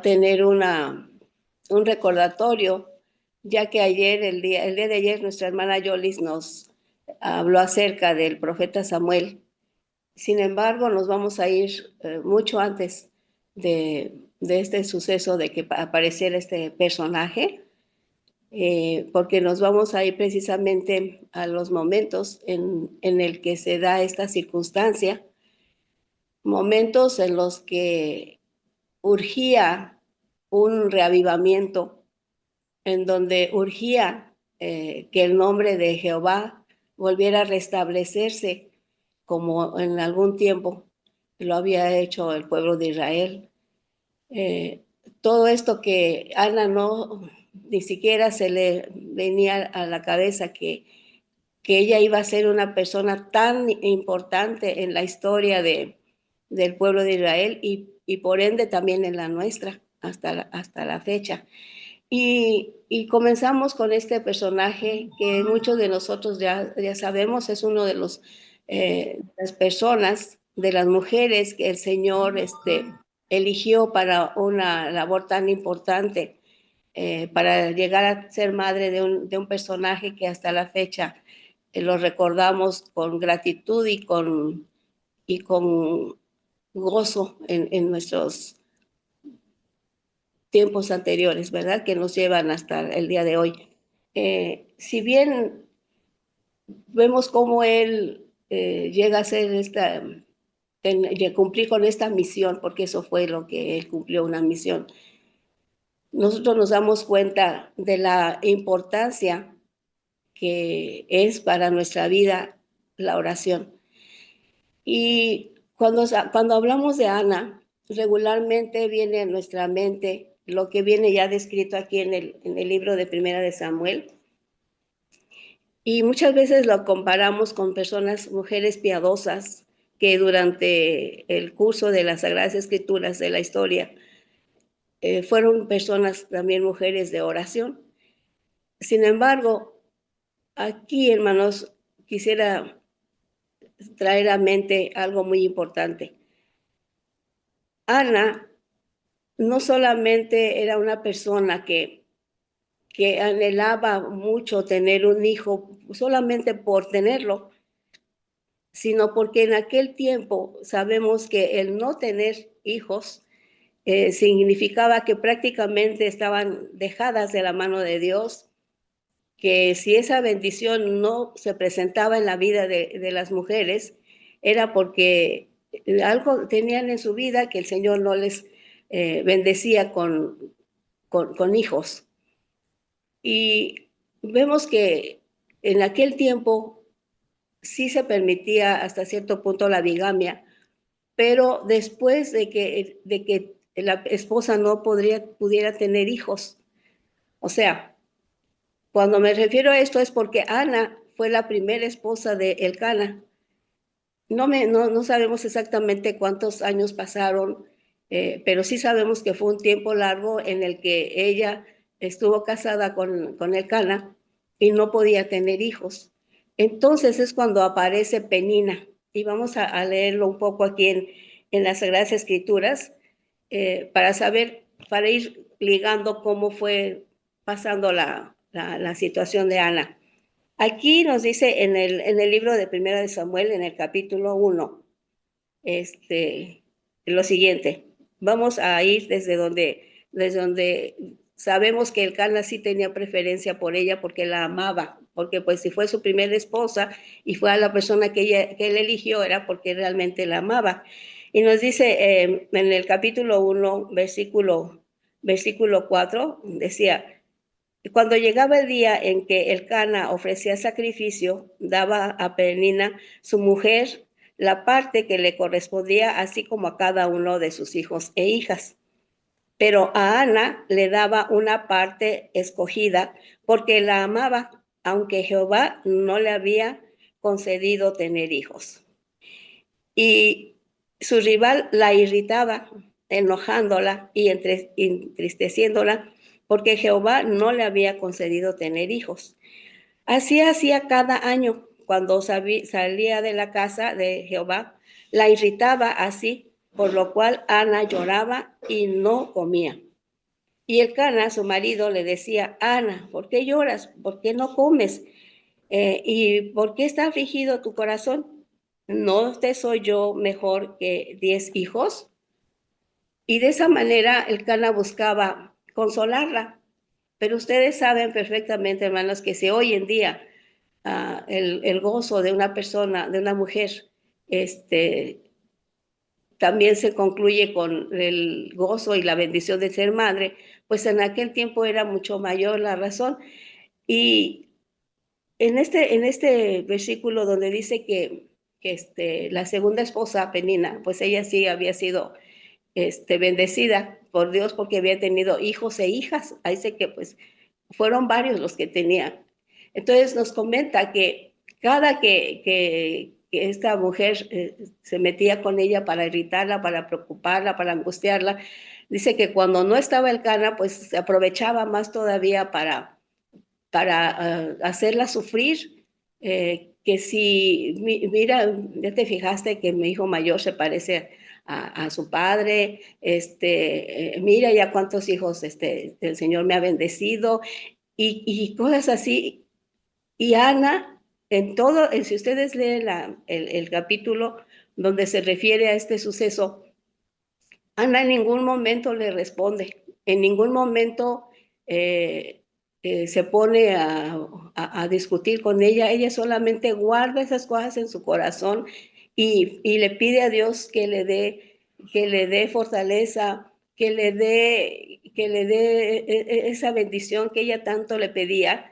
tener un recordatorio, ya que el día de ayer, nuestra hermana Yolis nos habló acerca del profeta Samuel. Sin embargo, nos vamos a ir mucho antes de este suceso de que apareciera este personaje, porque nos vamos a ir precisamente a los momentos en el que se da esta circunstancia, momentos en los que urgía un reavivamiento, en donde urgía que el nombre de Jehová volviera a restablecerse como en algún tiempo lo había hecho el pueblo de Israel. Eh, Todo esto que Ana no, ni siquiera se le venía a la cabeza que ella iba a ser una persona tan importante en la historia del pueblo de Israel y por ende también en la nuestra hasta la fecha. Y comenzamos con este personaje que muchos de nosotros ya sabemos, es uno de las personas, de las mujeres que el Señor eligió para una labor tan importante, para llegar a ser madre de un personaje que hasta la fecha lo recordamos con gratitud y con gozo en nuestros tiempos anteriores, ¿verdad? Que nos llevan hasta el día de hoy. Si bien vemos cómo él llega a ser cumplir con esta misión, porque eso fue lo que él cumplió, una misión, nosotros nos damos cuenta de la importancia que es para nuestra vida la oración. Y cuando hablamos de Ana, regularmente viene a nuestra mente lo que viene ya descrito aquí en el libro de Primera de Samuel. Y muchas veces lo comparamos con personas, mujeres piadosas, que durante el curso de las Sagradas Escrituras de la historia fueron personas también mujeres de oración. Sin embargo, aquí, hermanos, quisiera traer a mente algo muy importante. Ana no solamente era una persona que anhelaba mucho tener un hijo solamente por tenerlo, sino porque en aquel tiempo sabemos que el no tener hijos significaba que prácticamente estaban dejadas de la mano de Dios, que si esa bendición no se presentaba en la vida de las mujeres, era porque algo tenían en su vida que el Señor no les bendecía con hijos. Y vemos que en aquel tiempo sí se permitía hasta cierto punto la bigamia, pero después de que la esposa no pudiera tener hijos. O sea, cuando me refiero a esto es porque Ana fue la primera esposa de Elcana. No sabemos exactamente cuántos años pasaron, pero sí sabemos que fue un tiempo largo en el que ella estuvo casada con Elcana y no podía tener hijos. Entonces es cuando aparece Penina, y vamos a leerlo un poco aquí en las Sagradas Escrituras, para saber, para ir ligando cómo fue pasando la situación de Ana. Aquí nos dice en el libro de Primera de Samuel, en el capítulo 1, lo siguiente. Vamos a ir desde donde sabemos que Elcana sí tenía preferencia por ella porque la amaba, porque pues si fue su primera esposa y fue a la persona que él eligió era porque realmente la amaba. Y nos dice en el capítulo 1, versículo 4, decía, cuando llegaba el día en que Elcana ofrecía sacrificio, daba a Penina, su mujer, la parte que le correspondía, así como a cada uno de sus hijos e hijas. Pero a Ana le daba una parte escogida porque la amaba, aunque Jehová no le había concedido tener hijos. Y su rival la irritaba, enojándola y entristeciéndola, porque Jehová no le había concedido tener hijos. Así hacía cada año, cuando salía de la casa de Jehová, la irritaba así, por lo cual Ana lloraba y no comía. Y el Cana, su marido, le decía: Ana, ¿por qué lloras? ¿Por qué no comes? ¿Y por qué está afligido tu corazón? ¿No te soy yo mejor que 10 hijos? Y de esa manera el Cana buscaba consolarla. Pero ustedes saben perfectamente, hermanos, que si hoy en día el gozo de una persona, de una mujer, también se concluye con el gozo y la bendición de ser madre, pues en aquel tiempo era mucho mayor la razón. Y en este versículo donde dice que la segunda esposa, Penina, pues ella sí había sido bendecida por Dios porque había tenido hijos e hijas. Ahí dice que pues fueron varios los que tenía. Entonces nos comenta que cada que esta mujer se metía con ella para irritarla, para preocuparla, para angustiarla, dice que cuando no estaba el Cana, pues se aprovechaba más todavía para hacerla sufrir. Que si, mira, ya te fijaste que mi hijo mayor se parece a su padre, mira ya cuántos hijos el Señor me ha bendecido, y cosas así. Y Ana, si ustedes leen el capítulo donde se refiere a este suceso, Ana en ningún momento le responde, en ningún momento se pone a discutir con ella solamente guarda esas cosas en su corazón y le pide a Dios que le dé fortaleza, que le dé esa bendición que ella tanto le pedía.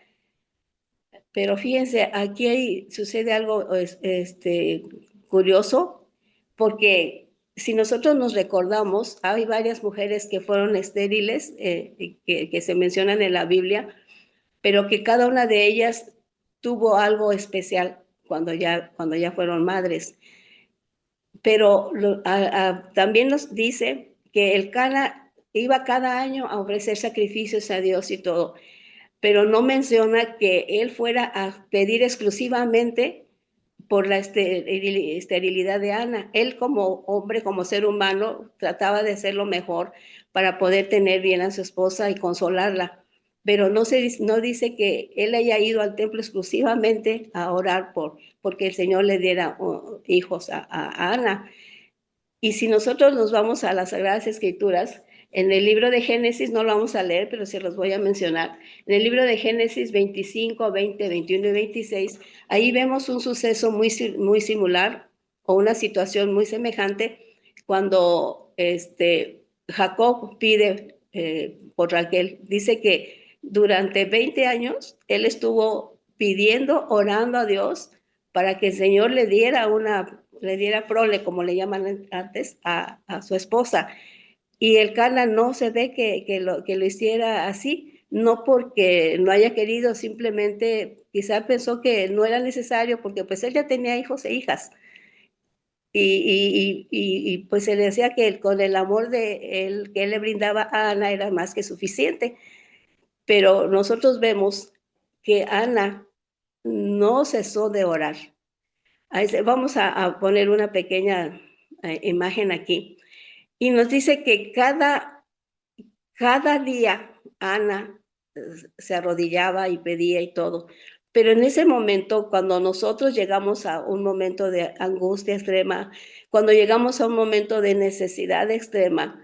Pero fíjense, aquí sucede algo curioso, porque si nosotros nos recordamos, hay varias mujeres que fueron estériles, que se mencionan en la Biblia, pero que cada una de ellas tuvo algo especial cuando ya fueron madres. Pero también nos dice que el Cana iba cada año a ofrecer sacrificios a Dios y todo, pero no menciona que él fuera a pedir exclusivamente por la esterilidad de Ana. Él como hombre, como ser humano, trataba de hacer lo mejor para poder tener bien a su esposa y consolarla, pero no dice que él haya ido al templo exclusivamente a orar porque el Señor le diera hijos a Ana. Y si nosotros nos vamos a las Sagradas Escrituras, en el libro de Génesis, no lo vamos a leer, pero se los voy a mencionar. En el libro de Génesis 25, 20, 21 y 26, ahí vemos un suceso muy similar o una situación muy semejante cuando Jacob pide por Raquel. Dice que durante 20 años él estuvo pidiendo, orando a Dios para que el Señor le diera prole, como le llaman antes, a su esposa. Y el Cana no se ve que lo hiciera así, no porque no haya querido, simplemente quizá pensó que no era necesario, porque pues él ya tenía hijos e hijas. Y pues se le decía que con el amor que él le brindaba a Ana era más que suficiente. Pero nosotros vemos que Ana no cesó de orar. Vamos a poner una pequeña imagen aquí. Y nos dice que cada día Ana se arrodillaba y pedía y todo. Pero en ese momento, cuando nosotros llegamos a un momento de angustia extrema, cuando llegamos a un momento de necesidad extrema,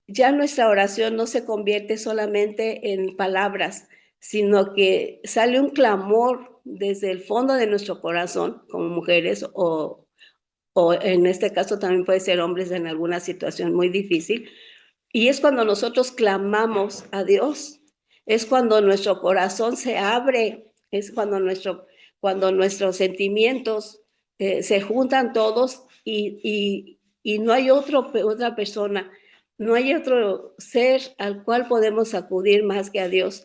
ya nuestra oración no se convierte solamente en palabras, sino que sale un clamor desde el fondo de nuestro corazón, como mujeres, o en este caso también puede ser hombres en alguna situación muy difícil, y es cuando nosotros clamamos a Dios, es cuando nuestro corazón se abre, es cuando nuestros sentimientos se juntan todos y no hay otra persona, no hay otro ser al cual podemos acudir más que a Dios.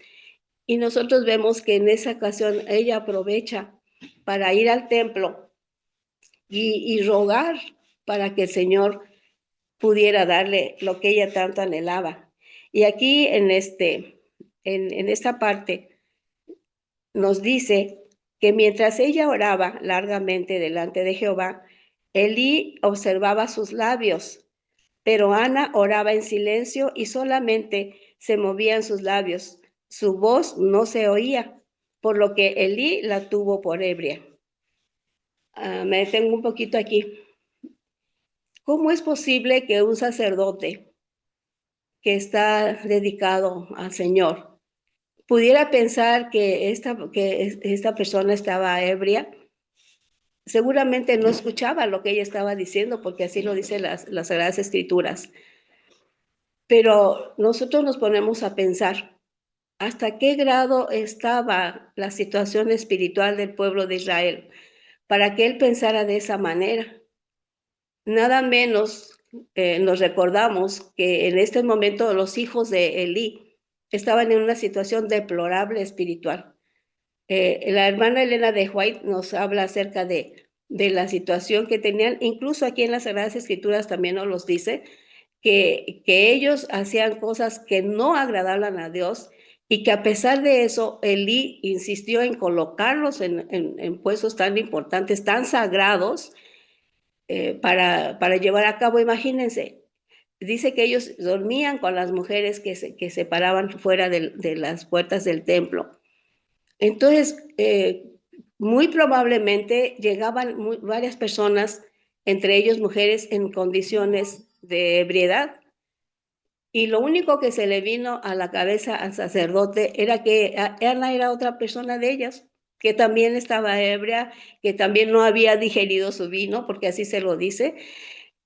Y nosotros vemos que en esa ocasión ella aprovecha para ir al templo y rogar para que el Señor pudiera darle lo que ella tanto anhelaba. Y aquí en esta parte nos dice que mientras ella oraba largamente delante de Jehová, Elí observaba sus labios, pero Ana oraba en silencio y solamente se movían sus labios, su voz no se oía, por lo que Elí la tuvo por ebria. Me detengo un poquito aquí. ¿Cómo es posible que un sacerdote que está dedicado al Señor pudiera pensar que esta persona estaba ebria? Seguramente no escuchaba lo que ella estaba diciendo, porque así lo dicen las Sagradas Escrituras. Pero nosotros nos ponemos a pensar, ¿hasta qué grado estaba la situación espiritual del pueblo de Israel para que él pensara de esa manera? Nada menos nos recordamos que en este momento los hijos de Elí estaban en una situación deplorable espiritual. La hermana Elena de White nos habla acerca de la situación que tenían, incluso aquí en las Sagradas Escrituras también nos los dice, que ellos hacían cosas que no agradaban a Dios y que a pesar de eso, Elí insistió en colocarlos en puestos tan importantes, tan sagrados, para llevar a cabo. Imagínense, dice que ellos dormían con las mujeres que se paraban fuera de las puertas del templo. Entonces, muy probablemente llegaban varias personas, entre ellos mujeres, en condiciones de ebriedad. Y lo único que se le vino a la cabeza al sacerdote era que Ana era otra persona de ellas, que también estaba ebria, que también no había digerido su vino, porque así se lo dice.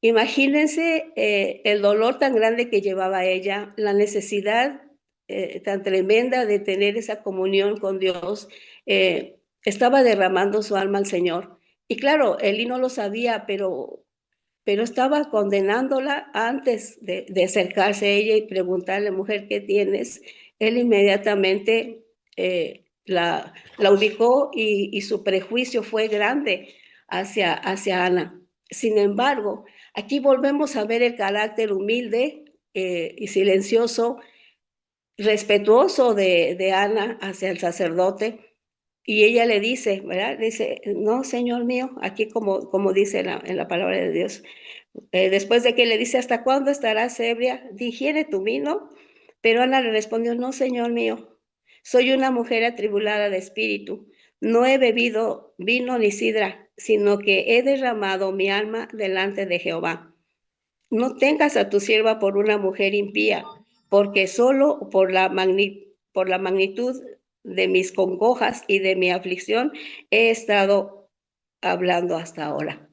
Imagínense el dolor tan grande que llevaba ella, la necesidad tan tremenda de tener esa comunión con Dios. Estaba derramando su alma al Señor. Y claro, Eli no lo sabía, pero estaba condenándola antes de acercarse a ella y preguntarle, mujer, ¿qué tienes? Él inmediatamente la ubicó y su prejuicio fue grande hacia Ana. Sin embargo, aquí volvemos a ver el carácter humilde y silencioso, respetuoso de Ana hacia el sacerdote. Y ella le dice, ¿verdad? Dice, no, Señor mío, aquí como dice en la palabra de Dios, después de que le dice, ¿hasta cuándo estarás ebria? Digiere tu vino. Pero Ana le respondió, no, Señor mío, soy una mujer atribulada de espíritu. No he bebido vino ni sidra, sino que he derramado mi alma delante de Jehová. No tengas a tu sierva por una mujer impía, porque solo por la magnitud de mis congojas y de mi aflicción he estado hablando hasta ahora.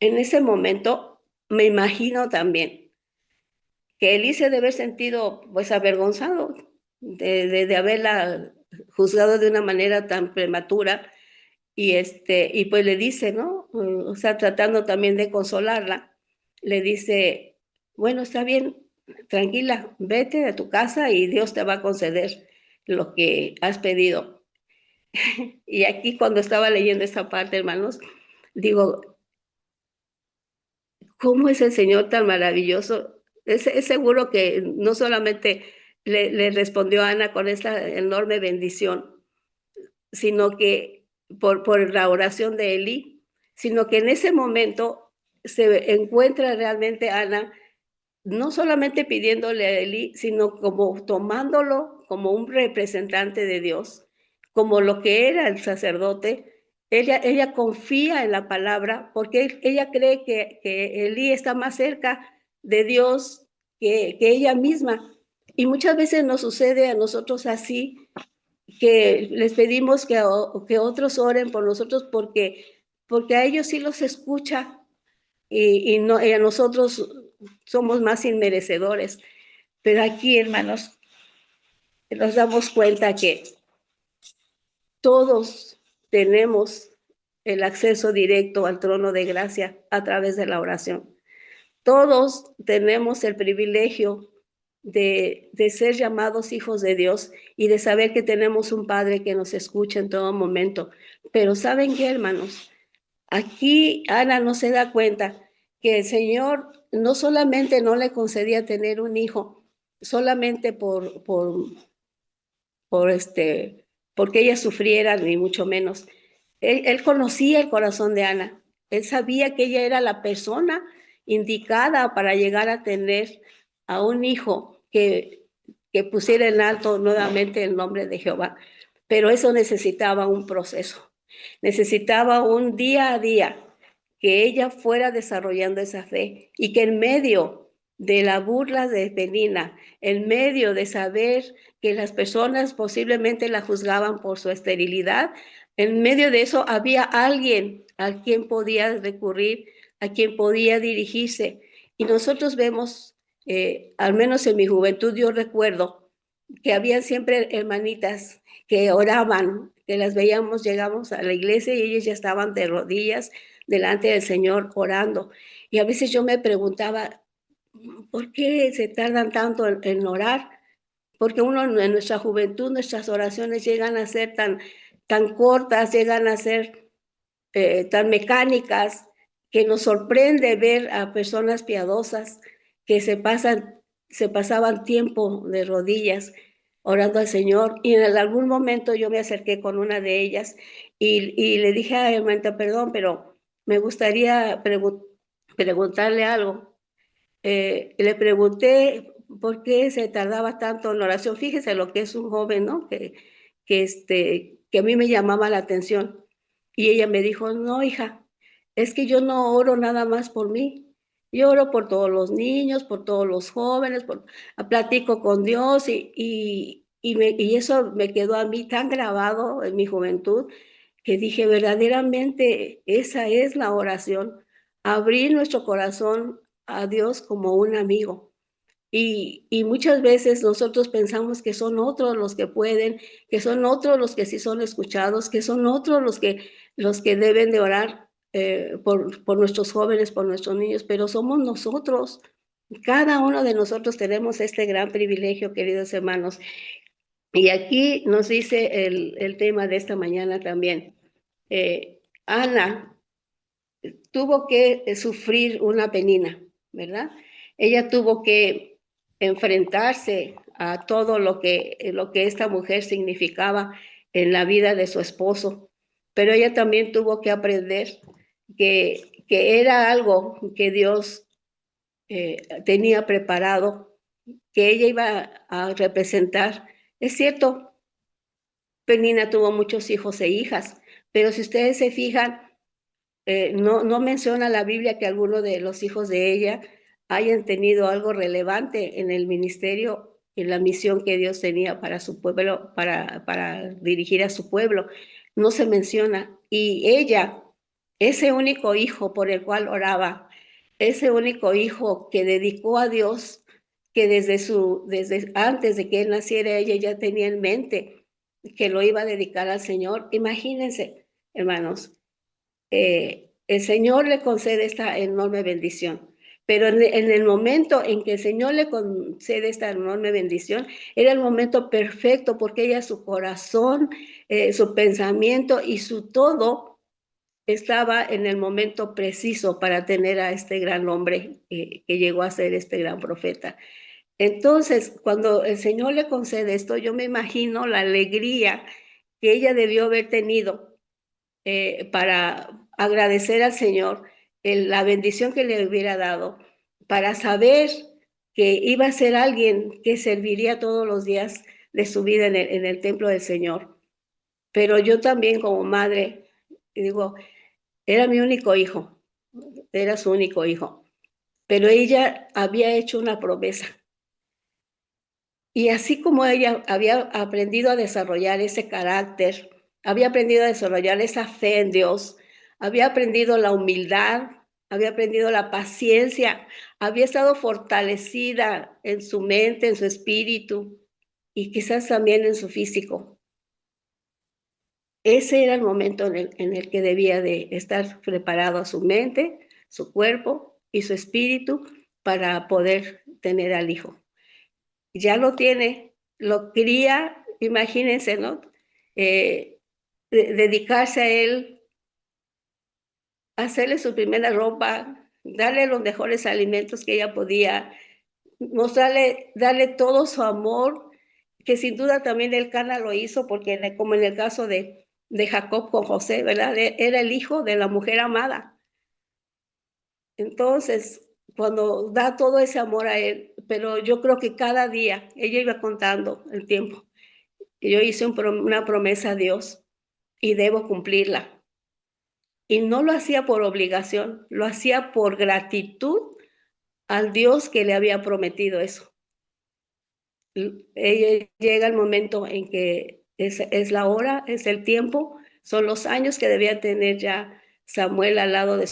En ese momento me imagino también que Elí se debe haber sentido pues avergonzado de haberla juzgado de una manera tan prematura y pues le dice, ¿no? O sea, tratando también de consolarla, le dice, bueno, está bien, tranquila, vete a tu casa y Dios te va a conceder lo que has pedido. Y aquí cuando estaba leyendo esta parte, hermanos, digo, ¿cómo es el Señor tan maravilloso? Es seguro que no solamente le respondió a Ana con esta enorme bendición, sino que por la oración de Elí, sino que en ese momento se encuentra realmente Ana, no solamente pidiéndole a Elí, sino como tomándolo como un representante de Dios, como lo que era el sacerdote. Ella confía en la palabra porque ella cree que Elí está más cerca de Dios que ella misma. Y muchas veces nos sucede a nosotros así, que les pedimos que otros oren por nosotros porque a ellos sí los escucha y a nosotros somos más inmerecedores. Pero aquí, hermanos, nos damos cuenta que todos tenemos el acceso directo al trono de gracia a través de la oración. Todos tenemos el privilegio de ser llamados hijos de Dios y de saber que tenemos un Padre que nos escucha en todo momento. Pero ¿saben qué, hermanos? Aquí Ana no se da cuenta que el Señor no solamente no le concedía tener un hijo, solamente por porque ella sufriera, ni mucho menos. Él conocía el corazón de Ana. Él sabía que ella era la persona indicada para llegar a tener a un hijo que pusiera en alto nuevamente el nombre de Jehová. Pero eso necesitaba un proceso, necesitaba un día a día que ella fuera desarrollando esa fe y que en medio de la burla de Penina, en medio de saber que las personas posiblemente la juzgaban por su esterilidad, en medio de eso había alguien a quien podía recurrir, a quien podía dirigirse. Y nosotros vemos, al menos en mi juventud yo recuerdo que habían siempre hermanitas que oraban, que las veíamos, llegamos a la iglesia y ellas ya estaban de rodillas delante del Señor orando. Y a veces yo me preguntaba, ¿por qué se tardan tanto en orar? Porque uno en nuestra juventud, nuestras oraciones llegan a ser tan cortas, llegan a ser tan mecánicas, que nos sorprende ver a personas piadosas que se pasaban tiempo de rodillas orando al Señor. Y en algún momento yo me acerqué con una de ellas y le dije a hermanita, perdón, pero me gustaría preguntarle algo. Le pregunté por qué se tardaba tanto en la oración. Fíjese lo que es un joven, ¿no? Que a mí me llamaba la atención. Y ella me dijo, no, hija, es que yo no oro nada más por mí. Yo oro por todos los niños, por todos los jóvenes, platico con Dios y eso me quedó a mí tan grabado en mi juventud que dije, verdaderamente esa es la oración, abrir nuestro corazón a Dios como un amigo. Y muchas veces nosotros pensamos que son otros los que pueden, que son otros los que sí son escuchados, que son otros los que deben de orar por nuestros jóvenes, por nuestros niños, pero somos nosotros. Cada uno de nosotros tenemos este gran privilegio, queridos hermanos. Y aquí nos dice el tema de esta mañana también. Ana tuvo que sufrir una penina, ¿verdad? Ella tuvo que enfrentarse a todo lo que esta mujer significaba en la vida de su esposo, pero ella también tuvo que aprender que era algo que Dios tenía preparado, que ella iba a representar. Es cierto, Penina tuvo muchos hijos e hijas, pero si ustedes se fijan, no menciona la Biblia que alguno de los hijos de ella hayan tenido algo relevante en el ministerio, en la misión que Dios tenía para su pueblo, para dirigir a su pueblo. No se menciona. Y ella, ese único hijo por el cual oraba, ese único hijo que dedicó a Dios, que desde antes de que él naciera, ella ya tenía en mente que lo iba a dedicar al Señor. Imagínense, hermanos, el Señor le concede esta enorme bendición. Pero en el momento en que el Señor le concede esta enorme bendición, era el momento perfecto porque ella, su corazón, su pensamiento y su todo estaba en el momento preciso para tener a este gran hombre que llegó a ser este gran profeta. Entonces, cuando el Señor le concede esto, yo me imagino la alegría que ella debió haber tenido para agradecer al Señor la bendición que le hubiera dado, para saber que iba a ser alguien que serviría todos los días de su vida en el templo del Señor. Pero yo también como madre, digo, era mi único hijo, era su único hijo, pero ella había hecho una promesa. Y así como ella había aprendido a desarrollar ese carácter, había aprendido a desarrollar esa fe en Dios, había aprendido la humildad, había aprendido la paciencia, había estado fortalecida en su mente, en su espíritu y quizás también en su físico. Ese era el momento en el que debía de estar preparado su mente, su cuerpo y su espíritu para poder tener al hijo. Ya lo tiene, lo cría, imagínense, ¿no? Dedicarse a él, hacerle su primera ropa, darle los mejores alimentos que ella podía, mostrarle, darle todo su amor, que sin duda también el Cana lo hizo, porque como en el caso de Jacob con José, ¿verdad? Era el hijo de la mujer amada. Entonces, cuando da todo ese amor a él, pero yo creo que cada día ella iba contando el tiempo. Yo hice una promesa a Dios y debo cumplirla. Y no lo hacía por obligación, lo hacía por gratitud al Dios que le había prometido eso. Ella llega el momento en que es la hora, es el tiempo, son los años que debía tener ya Samuel al lado de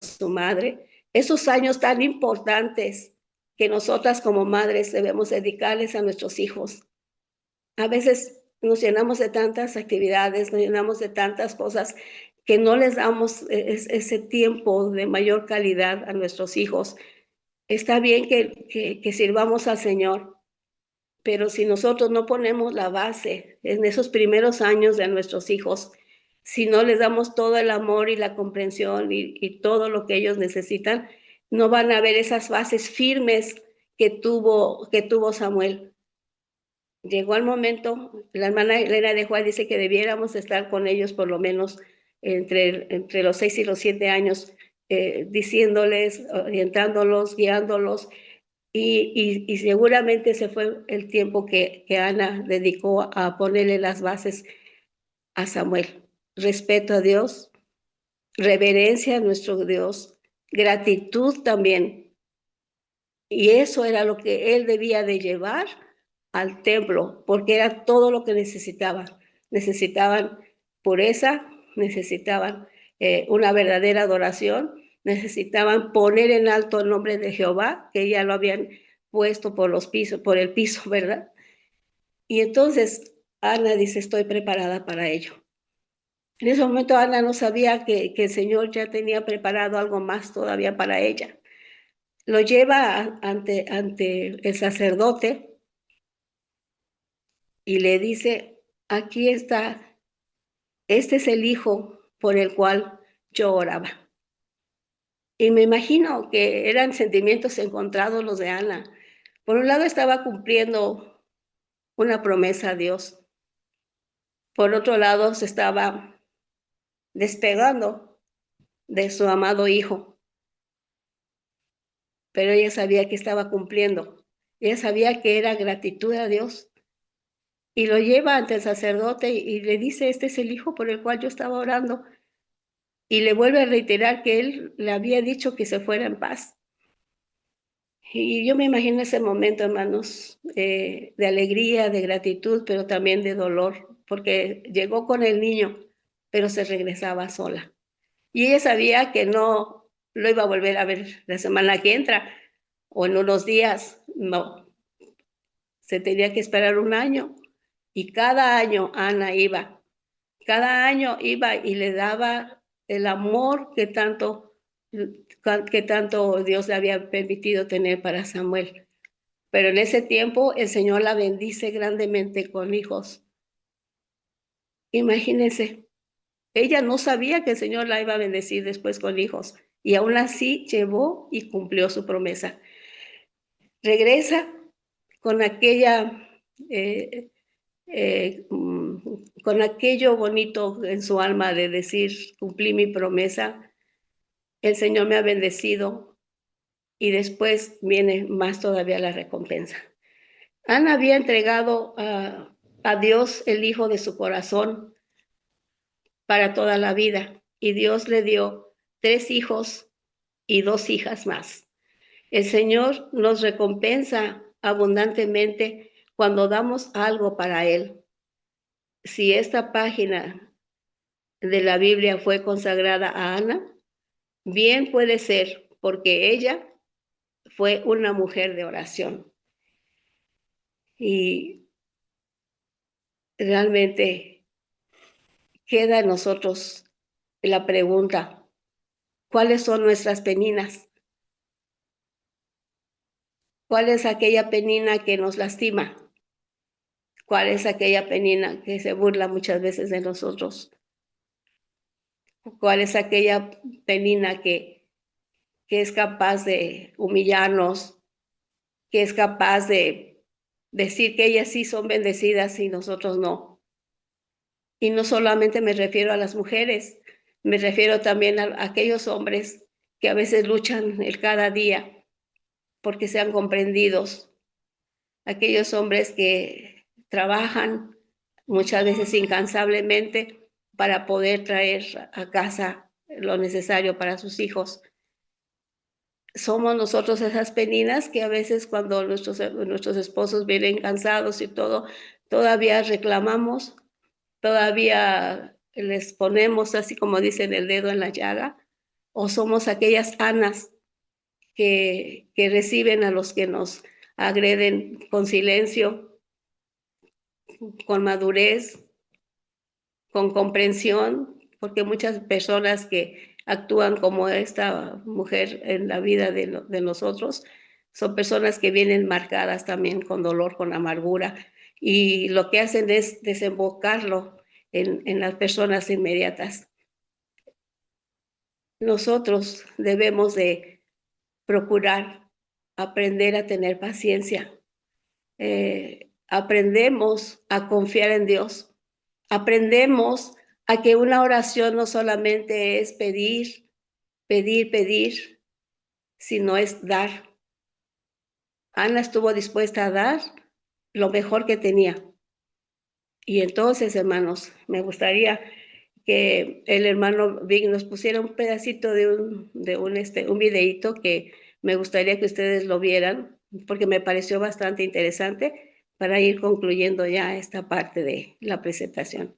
su madre, esos años tan importantes que nosotras como madres debemos dedicarles a nuestros hijos. A veces nos llenamos de tantas actividades, nos llenamos de tantas cosas que no les damos ese tiempo de mayor calidad a nuestros hijos. Está bien que sirvamos al Señor, pero si nosotros no ponemos la base en esos primeros años de nuestros hijos, si no les damos todo el amor y la comprensión y todo lo que ellos necesitan, no van a ver esas bases firmes que tuvo Samuel. Llegó el momento, la hermana Elena de Juárez dice que debiéramos estar con ellos por lo menos entre los 6 y los 7 años, diciéndoles, orientándolos, guiándolos, y seguramente ese fue el tiempo que Ana dedicó a ponerle las bases a Samuel. Respeto a Dios, reverencia a nuestro Dios, gratitud también. Y eso era lo que él debía de llevar al templo, porque era todo lo que necesitaban. Necesitaban pureza, necesitaban una verdadera adoración, necesitaban poner en alto el nombre de Jehová, que ya lo habían puesto por los pisos, por el piso, ¿verdad? Y entonces Ana dice, estoy preparada para ello. En ese momento Ana no sabía que el Señor ya tenía preparado algo más todavía para ella. Lo lleva ante el sacerdote y le dice, aquí está, este es el hijo por el cual yo oraba. Y me imagino que eran sentimientos encontrados los de Ana. Por un lado estaba cumpliendo una promesa a Dios. Por otro lado se estaba despegando de su amado hijo. Pero ella sabía que estaba cumpliendo. Ella sabía que era gratitud a Dios. Y lo lleva ante el sacerdote y le dice, este es el hijo por el cual yo estaba orando. Y le vuelve a reiterar que él le había dicho que se fuera en paz. Y yo me imagino ese momento, hermanos, de alegría, de gratitud, pero también de dolor, porque llegó con el niño, pero se regresaba sola. Y ella sabía que no lo iba a volver a ver la semana que entra o en unos días, no. Se tenía que esperar un año y cada año Ana iba. Cada año iba y le daba el amor que tanto Dios le había permitido tener para Samuel. Pero en ese tiempo el Señor la bendice grandemente con hijos. Imagínense, ella no sabía que el Señor la iba a bendecir después con hijos y aún así llevó y cumplió su promesa. Regresa con aquella con aquello bonito en su alma de decir, cumplí mi promesa, el Señor me ha bendecido y después viene más todavía la recompensa. Ana había entregado a Dios el hijo de su corazón para toda la vida y Dios le dio 3 hijos y 2 hijas más. El Señor nos recompensa abundantemente cuando damos algo para Él. Si esta página de la Biblia fue consagrada a Ana, bien puede ser porque ella fue una mujer de oración. Y realmente queda en nosotros la pregunta, ¿cuáles son nuestras peninas? ¿Cuál es aquella penina que nos lastima? ¿Cuál es aquella penina que se burla muchas veces de nosotros? ¿Cuál es aquella penina que es capaz de humillarnos, que es capaz de decir que ellas sí son bendecidas y nosotros no? Y no solamente me refiero a las mujeres, me refiero también a aquellos hombres que a veces luchan el cada día porque sean comprendidos. Aquellos hombres que trabajan muchas veces incansablemente para poder traer a casa lo necesario para sus hijos. Somos nosotros esas peninas que a veces cuando nuestros esposos vienen cansados y todo, todavía reclamamos, todavía les ponemos, así como dicen, el dedo en la llaga, o somos aquellas Anas que reciben a los que nos agreden con silencio, con madurez, con comprensión, porque muchas personas que actúan como esta mujer en la vida de nosotros son personas que vienen marcadas también con dolor, con amargura, y lo que hacen es desembocarlo en las personas inmediatas. Nosotros debemos de procurar aprender a tener paciencia. Aprendemos a confiar en Dios. Aprendemos a que una oración no solamente es pedir, pedir, pedir, sino es dar. Ana estuvo dispuesta a dar lo mejor que tenía. Y entonces, hermanos, me gustaría que el hermano Vic nos pusiera un pedacito de un videíto que me gustaría que ustedes lo vieran, porque me pareció bastante interesante para ir concluyendo ya esta parte de la presentación.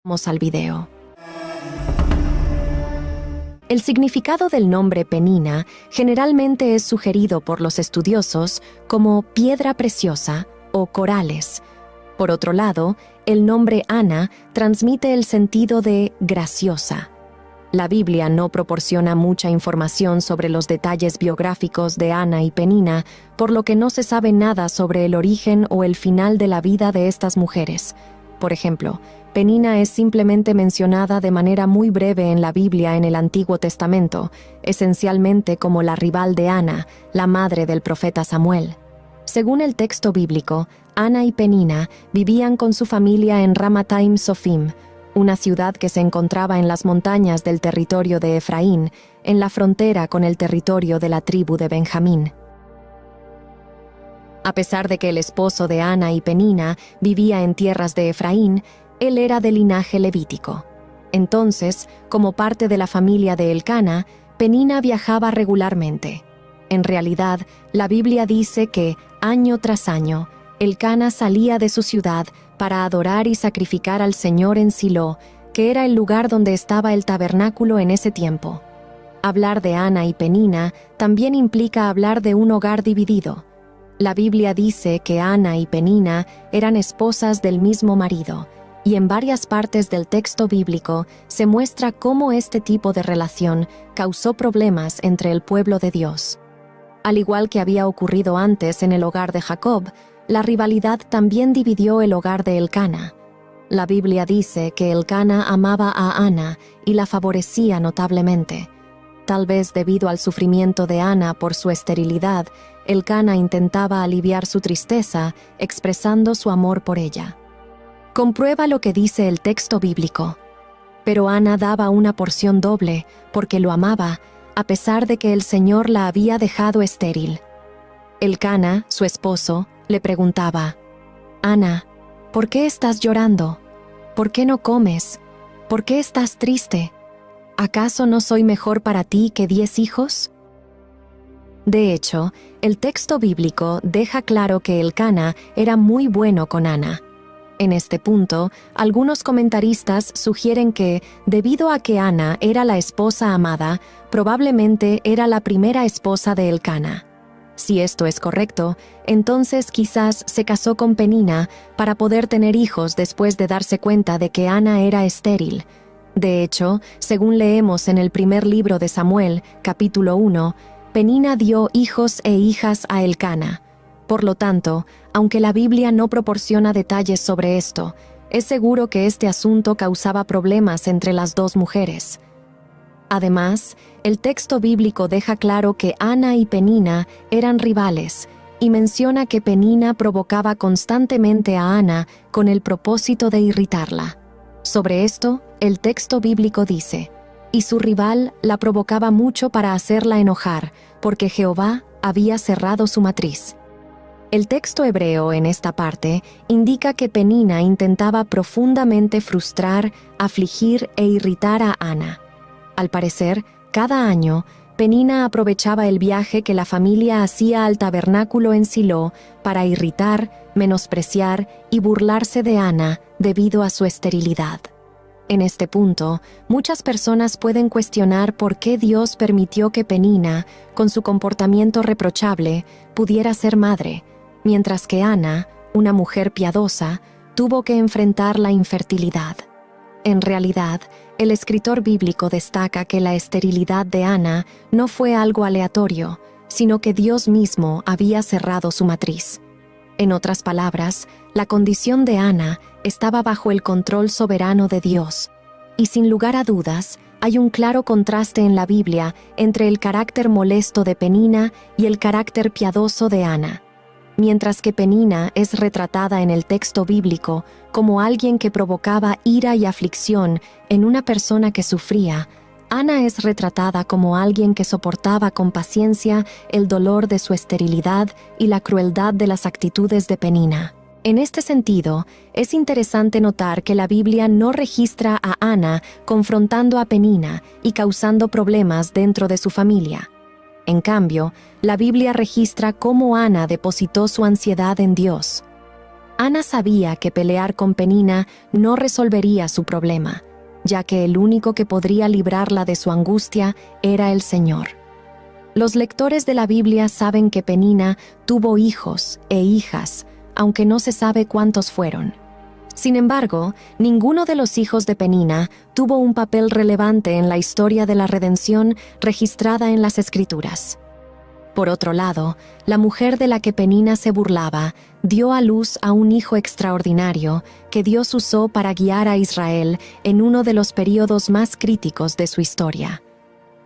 Vamos al video. El significado del nombre Penina generalmente es sugerido por los estudiosos como piedra preciosa o corales. Por otro lado, el nombre Ana transmite el sentido de graciosa. La Biblia no proporciona mucha información sobre los detalles biográficos de Ana y Penina, por lo que no se sabe nada sobre el origen o el final de la vida de estas mujeres. Por ejemplo, Penina es simplemente mencionada de manera muy breve en la Biblia en el Antiguo Testamento, esencialmente como la rival de Ana, la madre del profeta Samuel. Según el texto bíblico, Ana y Penina vivían con su familia en Ramataim Sofim, una ciudad que se encontraba en las montañas del territorio de Efraín, en la frontera con el territorio de la tribu de Benjamín. A pesar de que el esposo de Ana y Penina vivía en tierras de Efraín, él era de linaje levítico. Entonces, como parte de la familia de Elcana, Penina viajaba regularmente. En realidad, la Biblia dice que, año tras año, Elcana salía de su ciudad para adorar y sacrificar al Señor en Silo, que era el lugar donde estaba el tabernáculo en ese tiempo. Hablar de Ana y Penina también implica hablar de un hogar dividido. La Biblia dice que Ana y Penina eran esposas del mismo marido, y en varias partes del texto bíblico se muestra cómo este tipo de relación causó problemas entre el pueblo de Dios. Al igual que había ocurrido antes en el hogar de Jacob, la rivalidad también dividió el hogar de Elcana. La Biblia dice que Elcana amaba a Ana y la favorecía notablemente. Tal vez debido al sufrimiento de Ana por su esterilidad, Elcana intentaba aliviar su tristeza expresando su amor por ella. Comprueba lo que dice el texto bíblico. Pero Ana daba una porción doble porque lo amaba, a pesar de que el Señor la había dejado estéril. Elcana, su esposo, le preguntaba: «Ana, ¿por qué estás llorando? ¿Por qué no comes? ¿Por qué estás triste? ¿Acaso no soy mejor para ti que 10 hijos?» De hecho, el texto bíblico deja claro que Elcana era muy bueno con Ana. En este punto, algunos comentaristas sugieren que, debido a que Ana era la esposa amada, probablemente era la primera esposa de Elcana. Si esto es correcto, entonces quizás se casó con Penina para poder tener hijos después de darse cuenta de que Ana era estéril. De hecho, según leemos en el primer libro de Samuel, capítulo 1, Penina dio hijos e hijas a Elcana. Por lo tanto, aunque la Biblia no proporciona detalles sobre esto, es seguro que este asunto causaba problemas entre las dos mujeres. Además, el texto bíblico deja claro que Ana y Penina eran rivales y menciona que Penina provocaba constantemente a Ana con el propósito de irritarla. Sobre esto, el texto bíblico dice: «Y su rival la provocaba mucho para hacerla enojar, porque Jehová había cerrado su matriz». El texto hebreo en esta parte indica que Penina intentaba profundamente frustrar, afligir e irritar a Ana. Al parecer, cada año, Penina aprovechaba el viaje que la familia hacía al tabernáculo en Silo para irritar, menospreciar y burlarse de Ana debido a su esterilidad. En este punto, muchas personas pueden cuestionar por qué Dios permitió que Penina, con su comportamiento reprochable, pudiera ser madre, mientras que Ana, una mujer piadosa, tuvo que enfrentar la infertilidad. En realidad, el escritor bíblico destaca que la esterilidad de Ana no fue algo aleatorio, sino que Dios mismo había cerrado su matriz. En otras palabras, la condición de Ana estaba bajo el control soberano de Dios. Y sin lugar a dudas, hay un claro contraste en la Biblia entre el carácter molesto de Penina y el carácter piadoso de Ana. Mientras que Penina es retratada en el texto bíblico como alguien que provocaba ira y aflicción en una persona que sufría, Ana es retratada como alguien que soportaba con paciencia el dolor de su esterilidad y la crueldad de las actitudes de Penina. En este sentido, es interesante notar que la Biblia no registra a Ana confrontando a Penina y causando problemas dentro de su familia. En cambio, la Biblia registra cómo Ana depositó su ansiedad en Dios. Ana sabía que pelear con Penina no resolvería su problema, ya que el único que podría librarla de su angustia era el Señor. Los lectores de la Biblia saben que Penina tuvo hijos e hijas, aunque no se sabe cuántos fueron. Sin embargo, ninguno de los hijos de Penina tuvo un papel relevante en la historia de la redención registrada en las Escrituras. Por otro lado, la mujer de la que Penina se burlaba dio a luz a un hijo extraordinario que Dios usó para guiar a Israel en uno de los períodos más críticos de su historia.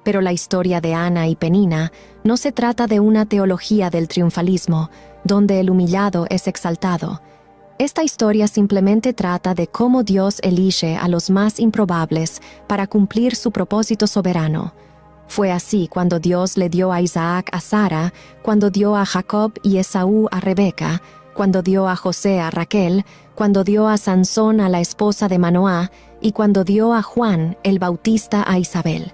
Pero la historia de Ana y Penina no se trata de una teología del triunfalismo, donde el humillado es exaltado. Esta historia simplemente trata de cómo Dios elige a los más improbables para cumplir su propósito soberano. Fue así cuando Dios le dio a Isaac a Sara, cuando dio a Jacob y Esaú a Rebeca, cuando dio a José a Raquel, cuando dio a Sansón a la esposa de Manoá y cuando dio a Juan el Bautista a Isabel.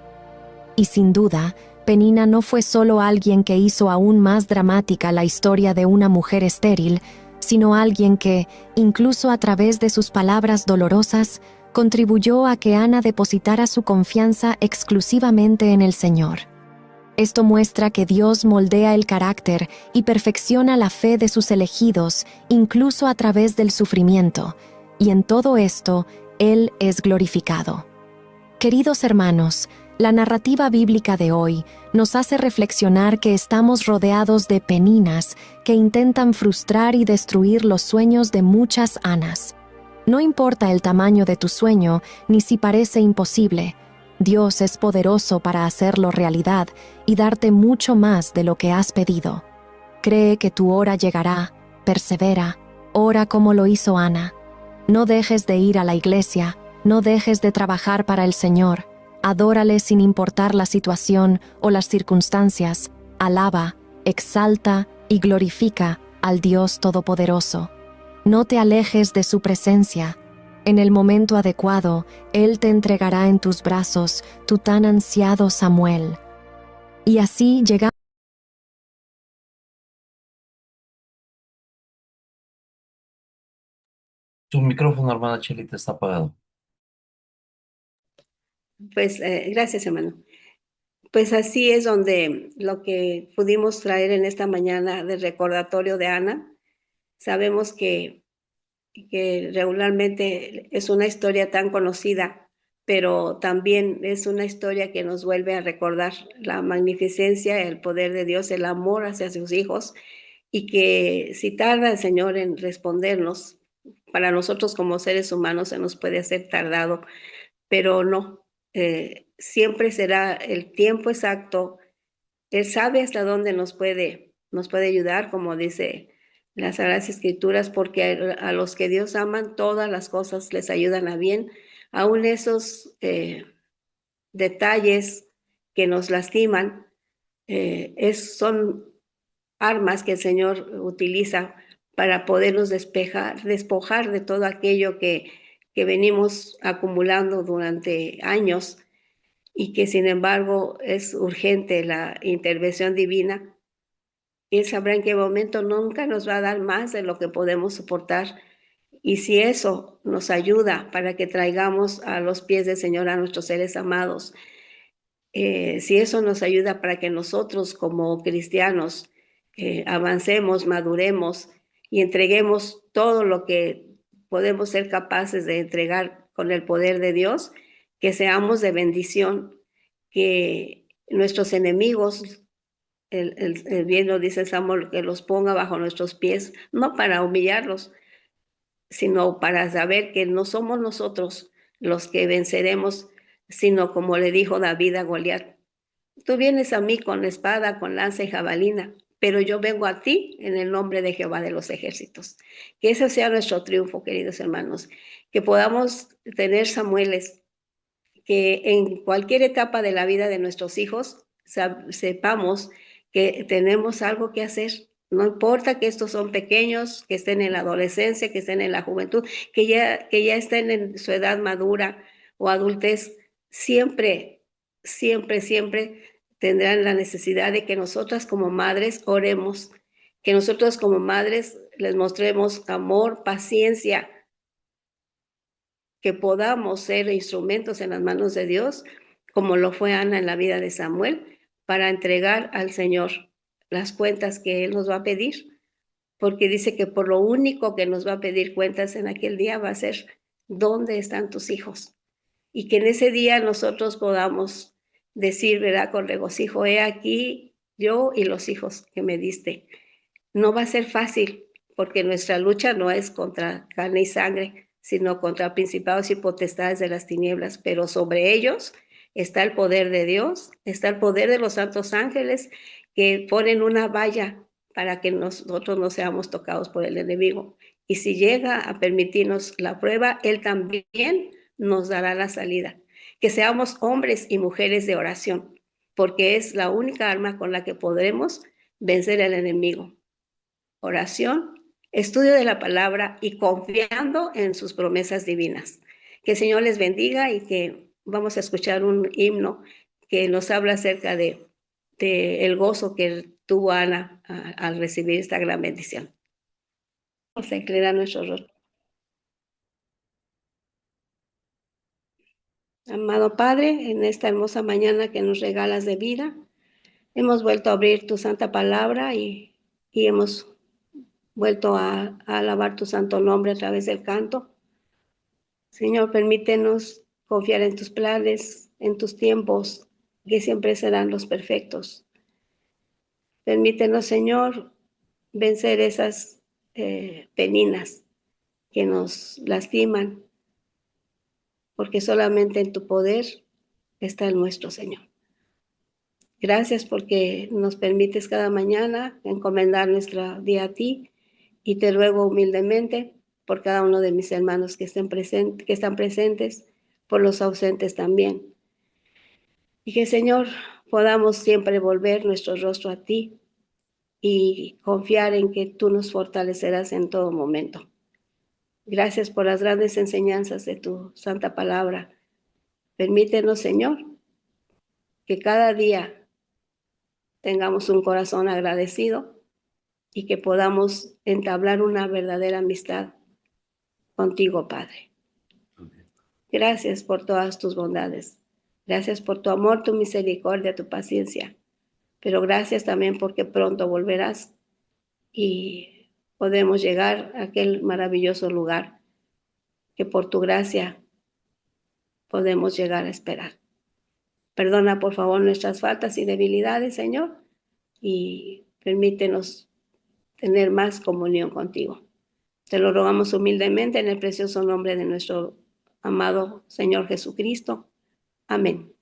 Y sin duda, Penina no fue solo alguien que hizo aún más dramática la historia de una mujer estéril, sino alguien que, incluso a través de sus palabras dolorosas, contribuyó a que Ana depositara su confianza exclusivamente en el Señor. Esto muestra que Dios moldea el carácter y perfecciona la fe de sus elegidos, incluso a través del sufrimiento, y en todo esto, Él es glorificado. Queridos hermanos, la narrativa bíblica de hoy nos hace reflexionar que estamos rodeados de peninas que intentan frustrar y destruir los sueños de muchas Anas. No importa el tamaño de tu sueño, ni si parece imposible, Dios es poderoso para hacerlo realidad y darte mucho más de lo que has pedido. Cree que tu hora llegará, persevera, ora como lo hizo Ana. No dejes de ir a la iglesia, no dejes de trabajar para el Señor. Adórale sin importar la situación o las circunstancias. Alaba, exalta y glorifica al Dios Todopoderoso. No te alejes de su presencia. En el momento adecuado, Él te entregará en tus brazos tu tan ansiado Samuel. Y así llegamos. Tu micrófono, hermana Chelita, está apagado. Pues gracias, hermano. Pues así es donde lo que pudimos traer en esta mañana del recordatorio de Ana. Sabemos que regularmente es una historia tan conocida, pero también es una historia que nos vuelve a recordar la magnificencia, el poder de Dios, el amor hacia sus hijos, y que si tarda el Señor en respondernos, para nosotros como seres humanos se nos puede hacer tardado, pero no, siempre será el tiempo exacto. Él sabe hasta dónde nos puede ayudar, como dice las Sagradas Escrituras, porque a los que Dios aman, todas las cosas les ayudan a bien, aun esos detalles que nos lastiman, son armas que el Señor utiliza para podernos despojar de todo aquello que venimos acumulando durante años y que sin embargo es urgente la intervención divina. Él sabrá en qué momento nunca nos va a dar más de lo que podemos soportar. Y si eso nos ayuda para que traigamos a los pies del Señor a nuestros seres amados, si eso nos ayuda para que nosotros como cristianos avancemos, maduremos y entreguemos todo lo que podemos ser capaces de entregar con el poder de Dios, que seamos de bendición, que nuestros enemigos, bien lo dice Samuel, que los ponga bajo nuestros pies, no para humillarlos, sino para saber que no somos nosotros los que venceremos, sino como le dijo David a Goliat: tú vienes a mí con espada, con lanza y jabalina, pero yo vengo a ti en el nombre de Jehová de los ejércitos. Que ese sea nuestro triunfo, queridos hermanos, que podamos tener Samueles, que en cualquier etapa de la vida de nuestros hijos sepamos que tenemos algo que hacer. No importa que estos son pequeños, que estén en la adolescencia, que estén en la juventud, que ya estén en su edad madura o adultez, siempre, siempre, siempre tendrán la necesidad de que nosotras como madres oremos, que nosotros como madres les mostremos amor, paciencia, que podamos ser instrumentos en las manos de Dios, como lo fue Ana en la vida de Samuel, para entregar al Señor las cuentas que Él nos va a pedir, porque dice que por lo único que nos va a pedir cuentas en aquel día va a ser: ¿dónde están tus hijos? Y que en ese día nosotros podamos decir, ¿verdad?, con regocijo: he aquí yo y los hijos que me diste. No va a ser fácil, porque nuestra lucha no es contra carne y sangre, sino contra principados y potestades de las tinieblas, pero sobre ellos está el poder de Dios, está el poder de los santos ángeles que ponen una valla para que nosotros no seamos tocados por el enemigo. Y si llega a permitirnos la prueba, Él también nos dará la salida. Que seamos hombres y mujeres de oración, porque es la única arma con la que podremos vencer al enemigo. Oración, estudio de la palabra y confiando en sus promesas divinas. Que el Señor les bendiga y que vamos a escuchar un himno que nos habla acerca de el gozo que tuvo Ana al recibir esta gran bendición. Vamos a inclinar nuestro rostro. Amado Padre, en esta hermosa mañana que nos regalas de vida, hemos vuelto a abrir tu santa palabra y hemos vuelto a alabar tu santo nombre a través del canto. Señor, permítenos confiar en tus planes, en tus tiempos, que siempre serán los perfectos. Permítenos, Señor, vencer esas peninas que nos lastiman, porque solamente en tu poder está el nuestro, Señor. Gracias porque nos permites cada mañana encomendar nuestro día a ti, y te ruego humildemente por cada uno de mis hermanos que están presentes, por los ausentes también. Y que, Señor, podamos siempre volver nuestro rostro a ti y confiar en que tú nos fortalecerás en todo momento. Gracias por las grandes enseñanzas de tu santa palabra. Permítenos, Señor, que cada día tengamos un corazón agradecido y que podamos entablar una verdadera amistad contigo, Padre. Gracias por todas tus bondades. Gracias por tu amor, tu misericordia, tu paciencia. Pero gracias también porque pronto volverás y podemos llegar a aquel maravilloso lugar que por tu gracia podemos llegar a esperar. Perdona, por favor, nuestras faltas y debilidades, Señor, y permítenos tener más comunión contigo. Te lo rogamos humildemente en el precioso nombre de nuestro amado Señor Jesucristo. Amén.